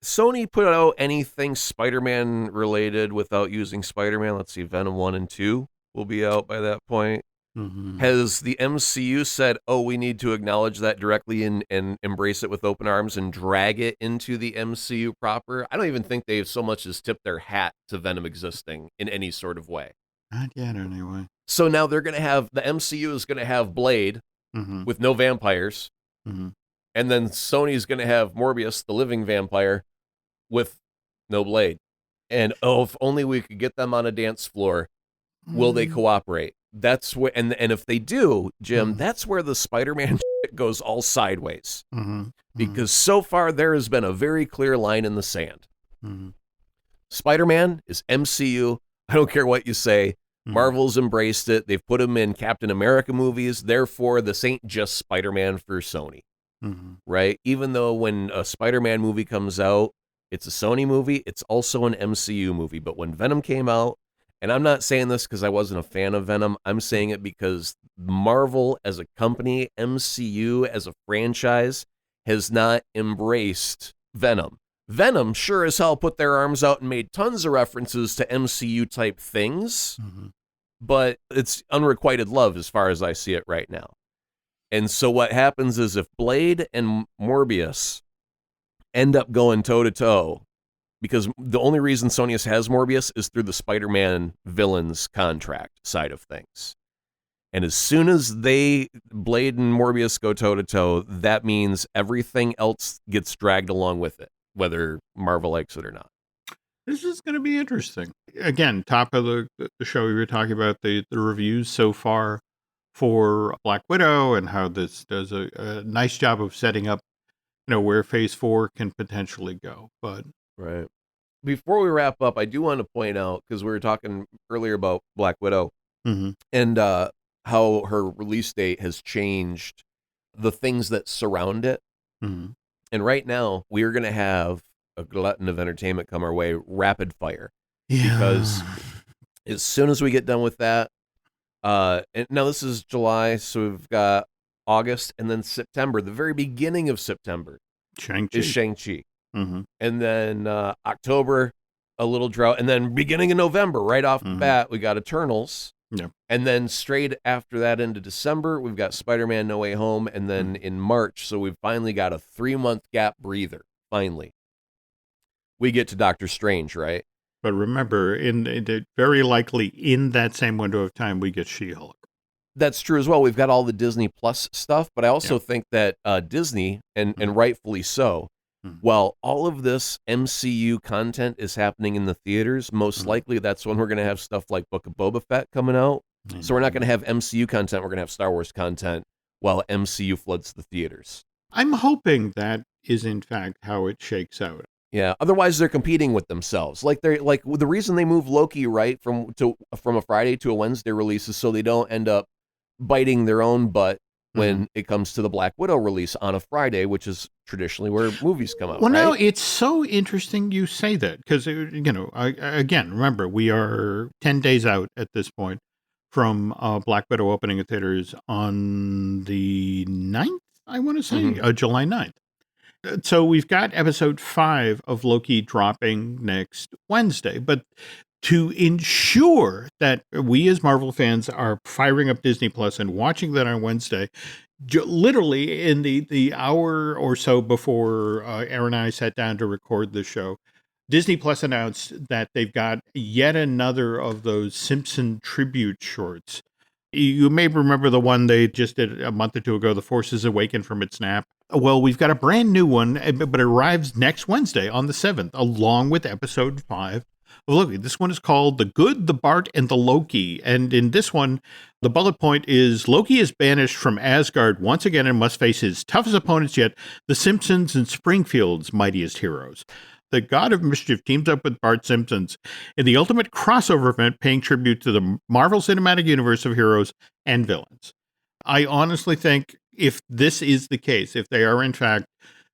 Sony put out anything Spider-Man related without using Spider-Man? Let's see, Venom 1 and 2 will be out by that point. Has the MCU said, we need to acknowledge that directly and embrace it with open arms and drag it into the MCU proper? I don't even think they've so much as tipped their hat to Venom existing in any sort of way. Not yet, anyway. So now they're going to have, the MCU is going to have Blade with no vampires. And then Sony's going to have Morbius, the living vampire, with no Blade. And if only we could get them on a dance floor, will they cooperate? That's where, and if they do, Jim, that's where the Spider-Man shit goes all sideways. Because so far there has been a very clear line in the sand. Spider-Man is MCU. I don't care what you say. Marvel's embraced it. They've put him in Captain America movies. Therefore, this ain't just Spider-Man for Sony. Right? Even though when a Spider-Man movie comes out, it's a Sony movie, it's also an MCU movie. But when Venom came out, and I'm not saying this because I wasn't a fan of Venom, I'm saying it because Marvel as a company, MCU as a franchise, has not embraced Venom. Venom sure as hell put their arms out and made tons of references to MCU type things, but it's unrequited love as far as I see it right now. And so what happens is if Blade and Morbius end up going toe-to-toe, because the only reason Sony has Morbius is through the Spider-Man villains contract side of things. And as soon as Blade and Morbius go toe-to-toe, that means everything else gets dragged along with it, whether Marvel likes it or not. This is going to be interesting. Again, top of the show, we were talking about the reviews so far for Black Widow and how this does a nice job of setting up, where Phase 4 can potentially go. But right. Before we wrap up, I do want to point out, because we were talking earlier about Black Widow and how her release date has changed the things that surround it. And right now, we are going to have a glutton of entertainment come our way, rapid fire. Yeah. Because as soon as we get done with that, and now this is July, so we've got August and then September. The very beginning of September is Shang-Chi. Mm-hmm. And then October, a little drought. And then beginning of November, right off the bat, we got Eternals. Yeah. And then straight after that into December, we've got Spider-Man No Way Home. And then in March, so we've finally got a 3-month gap breather. Finally. We get to Doctor Strange, right? But remember, very likely in that same window of time, we get She-Hulk. That's true as well. We've got all the Disney Plus stuff, but I also think that Disney, and rightfully so, while all of this MCU content is happening in the theaters, most likely that's when we're going to have stuff like Book of Boba Fett coming out. So we're not going to have MCU content, we're going to have Star Wars content while MCU floods the theaters. I'm hoping that is, in fact, how it shakes out. Yeah. Otherwise, they're competing with themselves. Like the reason they move Loki from a Friday to a Wednesday release is so they don't end up biting their own butt when it comes to the Black Widow release on a Friday, which is traditionally where movies come out. Well, right? no, it's so interesting you say that because again, remember we are 10 days out at this point from Black Widow opening in theaters on the 9th. I want to say July 9th. So we've got episode 5 of Loki dropping next Wednesday, but to ensure that we as Marvel fans are firing up Disney Plus and watching that on Wednesday, literally in the hour or so before Aaron and I sat down to record the show, Disney Plus announced that they've got yet another of those Simpson tribute shorts. You may remember the one they just did a month or two ago, The Force is Awakened from its nap. Well, we've got a brand new one, but it arrives next Wednesday on the 7th, along with episode 5. Look, this one is called The Good, the Bart, and the Loki. And in this one, the bullet point is Loki is banished from Asgard once again and must face his toughest opponents yet, the Simpsons and Springfield's mightiest heroes. The God of Mischief teams up with Bart Simpsons in the ultimate crossover event paying tribute to the Marvel Cinematic Universe of heroes and villains. I honestly think if this is the case, if they are in fact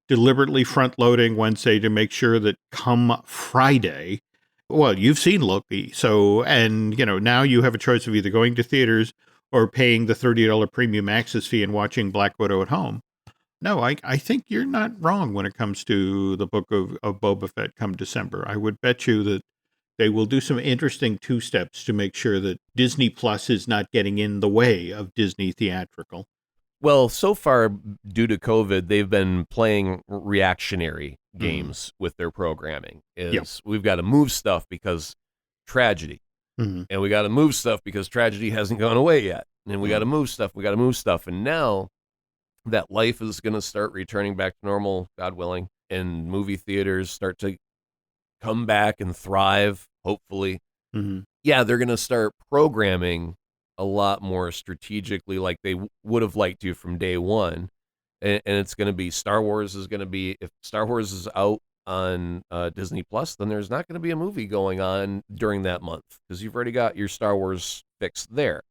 deliberately front-loading Wednesday to make sure that come Friday, well, you've seen Loki, so, and, now you have a choice of either going to theaters or paying the $30 premium access fee and watching Black Widow at home. No, I think you're not wrong when it comes to the book of Boba Fett come December. I would bet you that they will do some interesting two-steps to make sure that Disney Plus is not getting in the way of Disney theatrical. Well, so far, due to COVID, they've been playing reactionary games with their programming. We've got to move stuff because tragedy. And we got to move stuff because tragedy hasn't gone away yet. And we got to move stuff. And now that life is going to start returning back to normal, God willing, and movie theaters start to come back and thrive, hopefully. Yeah, they're going to start programming a lot more strategically like they would have liked to from day one. And it's going to be Star Wars is going to be, if Star Wars is out on Disney Plus, then there's not going to be a movie going on during that month because you've already got your Star Wars fixed there.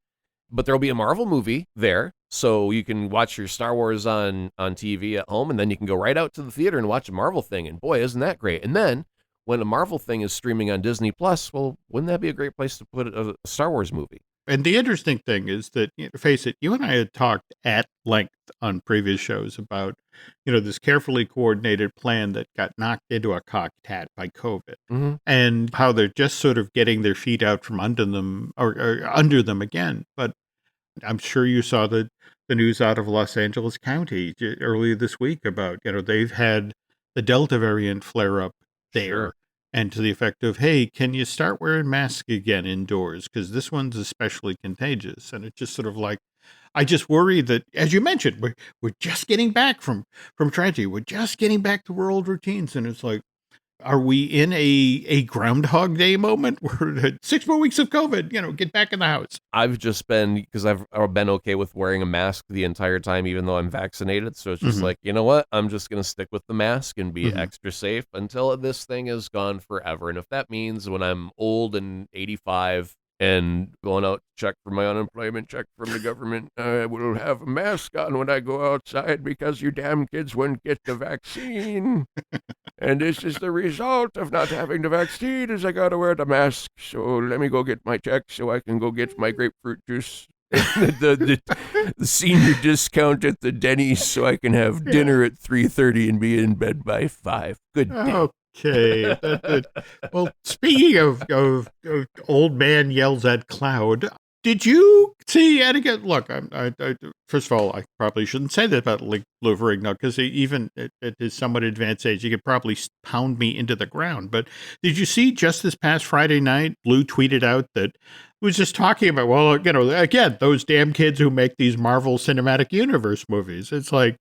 But there'll be a Marvel movie there, so you can watch your Star Wars on TV at home, and then you can go right out to the theater and watch a Marvel thing. And boy, isn't that great. And then when a Marvel thing is streaming on Disney Plus, well, wouldn't that be a great place to put a Star Wars movie? And the interesting thing is that, face it, you and I had talked at length on previous shows about, this carefully coordinated plan that got knocked into a cocktat by COVID and how they're just sort of getting their feet out from under them or under them again. But I'm sure you saw the news out of Los Angeles County earlier this week about, they've had the Delta variant flare up there. Sure. And to the effect of, hey, can you start wearing masks again indoors? Because this one's especially contagious. And it's just sort of like, I just worry that, as you mentioned, we're just getting back from tragedy. We're just getting back to world routines. And it's like, are we in a Groundhog Day moment? We're 6 more weeks of COVID, get back in the house. I've just been, because I've been okay with wearing a mask the entire time, even though I'm vaccinated. So it's just like, you know what? I'm just going to stick with the mask and be extra safe until this thing is gone forever. And if that means when I'm old and 85, and going out to check for my unemployment check from the government. I will have a mask on when I go outside because you damn kids wouldn't get the vaccine. And this is the result of not having the vaccine is I got to wear the mask. So let me go get my check so I can go get my grapefruit juice. the senior discount at the Denny's so I can have dinner at 3:30 and be in bed by 5. Good day. Okay. Well, speaking of old man yells at cloud, did you see, and again, look, I first of all, I probably shouldn't say that about Lou Ferrigno, because even at his somewhat advanced age, he could probably pound me into the ground. But did you see just this past Friday night, Lou tweeted out that he was just talking about, well, again, those damn kids who make these Marvel Cinematic Universe movies. It's like,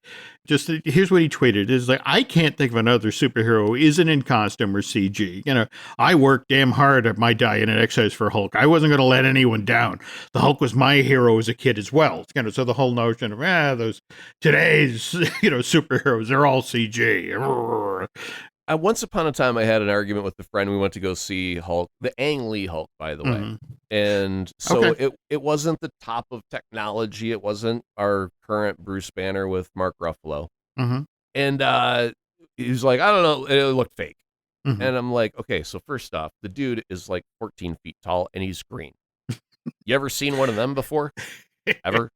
just here's what he tweeted. It's like, I can't think of another superhero who isn't in costume or CG. I worked damn hard at my diet and exercise for Hulk. I wasn't going to let anyone down. The Hulk was my hero as a kid as well. So the whole notion of, those today's, superheroes, they're all CG. Once upon a time, I had an argument with a friend. We went to go see Hulk, the Ang Lee Hulk, by the way. And so it wasn't the top of technology. It wasn't our current Bruce Banner with Mark Ruffalo. And he was like, I don't know, it looked fake. And I'm like, okay, so first off, the dude is like 14 feet tall and he's green. You ever seen one of them before? Ever?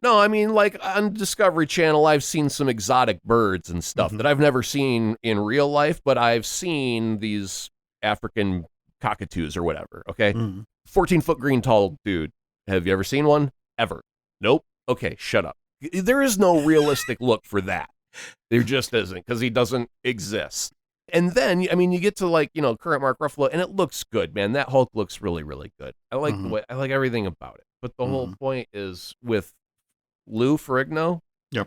No, I mean, like on Discovery Channel, I've seen some exotic birds and stuff that I've never seen in real life, but I've seen these African cockatoos or whatever, okay? 14-foot green tall dude. Have you ever seen one? Ever? Nope. Okay, shut up. There is no realistic look for that. There just isn't, because he doesn't exist. And then, I mean, you get to like, current Mark Ruffalo, and it looks good, man. That Hulk looks really, really good. I like the way, I like everything about it. But the whole point is with Lou Ferrigno. Yep.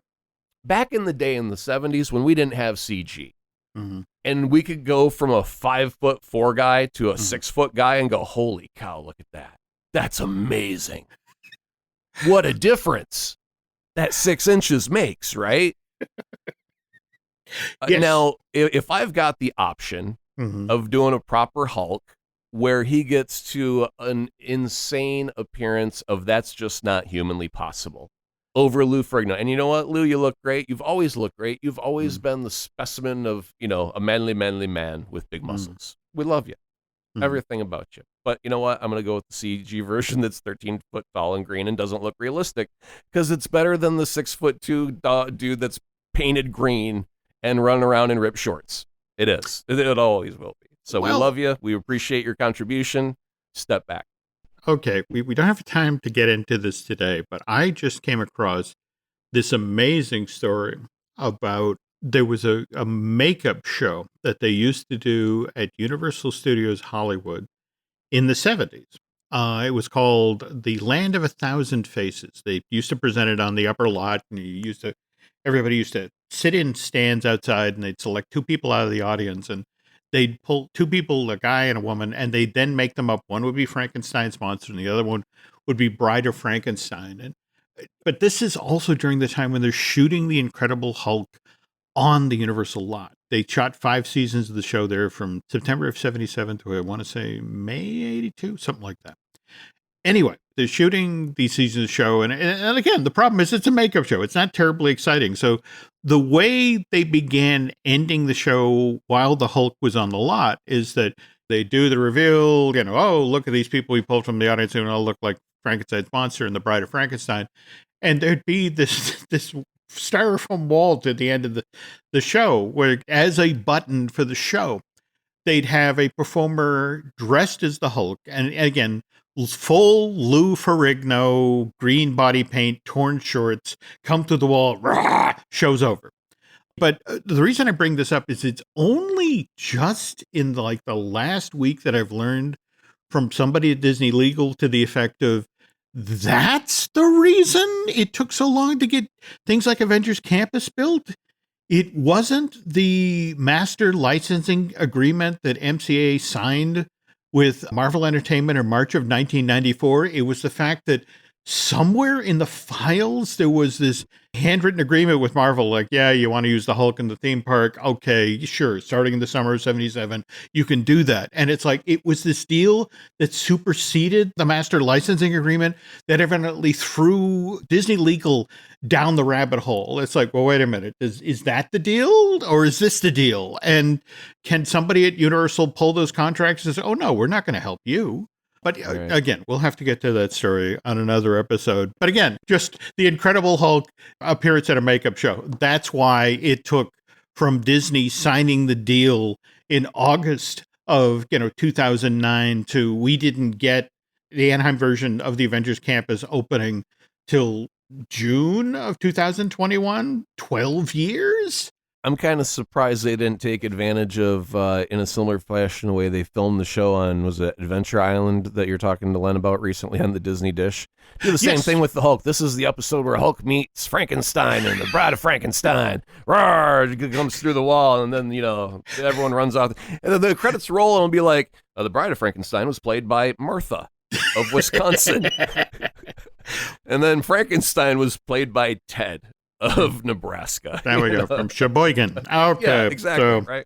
Back in the day in the 70s when we didn't have CG, and we could go from a 5'4" guy to a 6-foot guy and go, holy cow, look at that. That's amazing. What a difference that 6 inches makes, right? Yes. Now, if I've got the option of doing a proper Hulk where he gets to an insane appearance of that's just not humanly possible over Lou Ferrigno. And you know what, Lou, you look great. You've always looked great. You've always been the specimen of, a manly man with big muscles. We love you. Everything about you. But you know what? I'm going to go with the CG version that's 13 foot tall and green and doesn't look realistic because it's better than the 6'2" dude that's painted green and running around in ripped shorts. It is. It always will be. So we love you. We appreciate your contribution. Step back. Okay, we don't have time to get into this today, but I just came across this amazing story about there was a makeup show that they used to do at Universal Studios Hollywood in the 70s. It was called The Land of a Thousand Faces. They used to present it on the upper lot, and everybody used to sit in stands outside, and they'd select 2 people out of the audience, and they'd pull 2 people, a guy and a woman, and they'd then make them up. One would be Frankenstein's monster, and the other one would be Bride of Frankenstein. But this is also during the time when they're shooting The Incredible Hulk on the Universal lot. They shot 5 seasons of the show there from September of 77 to, I want to say, May 82, something like that. Anyway, they're shooting these seasons of the show, and again, the problem is it's a makeup show. It's not terribly exciting. So the way they began ending the show while the Hulk was on the lot is that they do the reveal, oh, look at these people we pulled from the audience who all look like Frankenstein's monster and the Bride of Frankenstein. And there'd be this styrofoam wall at the end of the show where, as a button for the show, they'd have a performer dressed as the Hulk. And again, full Lou Ferrigno, green body paint, torn shorts, come to the wall, rah, show's over. But the reason I bring this up is it's only just in the last week that I've learned from somebody at Disney Legal to the effect of, that's the reason it took so long to get things like Avengers Campus built. It wasn't the master licensing agreement that MCA signed with Marvel Entertainment in March of 1994. It was the fact that somewhere in the files, there was this handwritten agreement with Marvel, like, yeah, you want to use the Hulk in the theme park? Okay, sure. Starting in the summer of 77, you can do that. And it's like, it was this deal that superseded the master licensing agreement that evidently threw Disney Legal down the rabbit hole. It's like, well, wait a minute. Is that the deal, or is this the deal? And can somebody at Universal pull those contracts and say, oh, no, we're not going to help you? But Right. again, we'll have to get to that story on another episode. But again, just the Incredible Hulk appearance at a makeup show. That's why it took from Disney signing the deal in August of 2009 to we didn't get the Anaheim version of the Avengers Campus opening till June of 2021. 12 years? I'm kind of surprised they didn't take advantage of, in a similar fashion, the way they filmed the show on, was it Adventure Island that you're talking to Len about recently on the Disney Dish? Do the same thing with the Hulk. This is the episode where Hulk meets Frankenstein and the Bride of Frankenstein. Roar! Comes through the wall, and then, everyone runs off. And then the credits roll, and it'll be like, the Bride of Frankenstein was played by Martha of Wisconsin. And then Frankenstein was played by Ted of Nebraska. There we go, from Sheboygan. Okay. Yeah, exactly, right.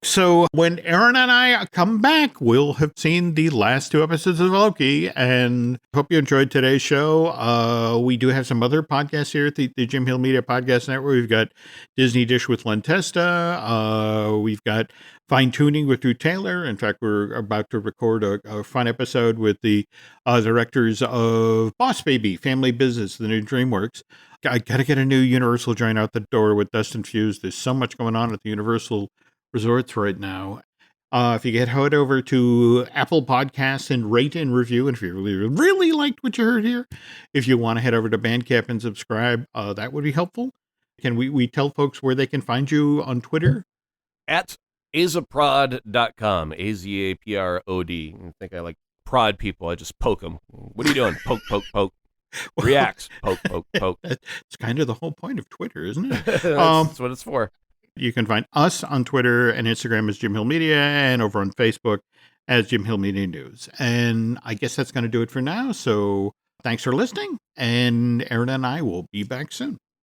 So when Aaron and I come back, we'll have seen the last 2 episodes of Loki, and hope you enjoyed today's show. We do have some other podcasts here at the Jim Hill Media Podcast Network. We've got Disney Dish with Len Testa. We've got Fine Tuning with Drew Taylor. In fact, we're about to record a fun episode with the directors of Boss Baby, Family Business, the new DreamWorks. I got to get a new Universal joint out the door with Dustin Fuse. There's so much going on at the Universal Resorts right now. If you head over to Apple Podcasts and rate and review, and if you really liked what you heard here, if you want to head over to Bandcamp and subscribe, that would be helpful. Can we tell folks where they can find you on Twitter? At azaprod.com, AZAPROD. I think I like prod people. I just poke them. What are you doing? Poke, poke, poke. Reacts. Poke, poke, poke. It's kind of the whole point of Twitter, isn't it? That's what it's for. You can find us on Twitter and Instagram as Jim Hill Media, and over on Facebook as Jim Hill Media News. And I guess that's going to do it for now. So thanks for listening, and Aaron and I will be back soon.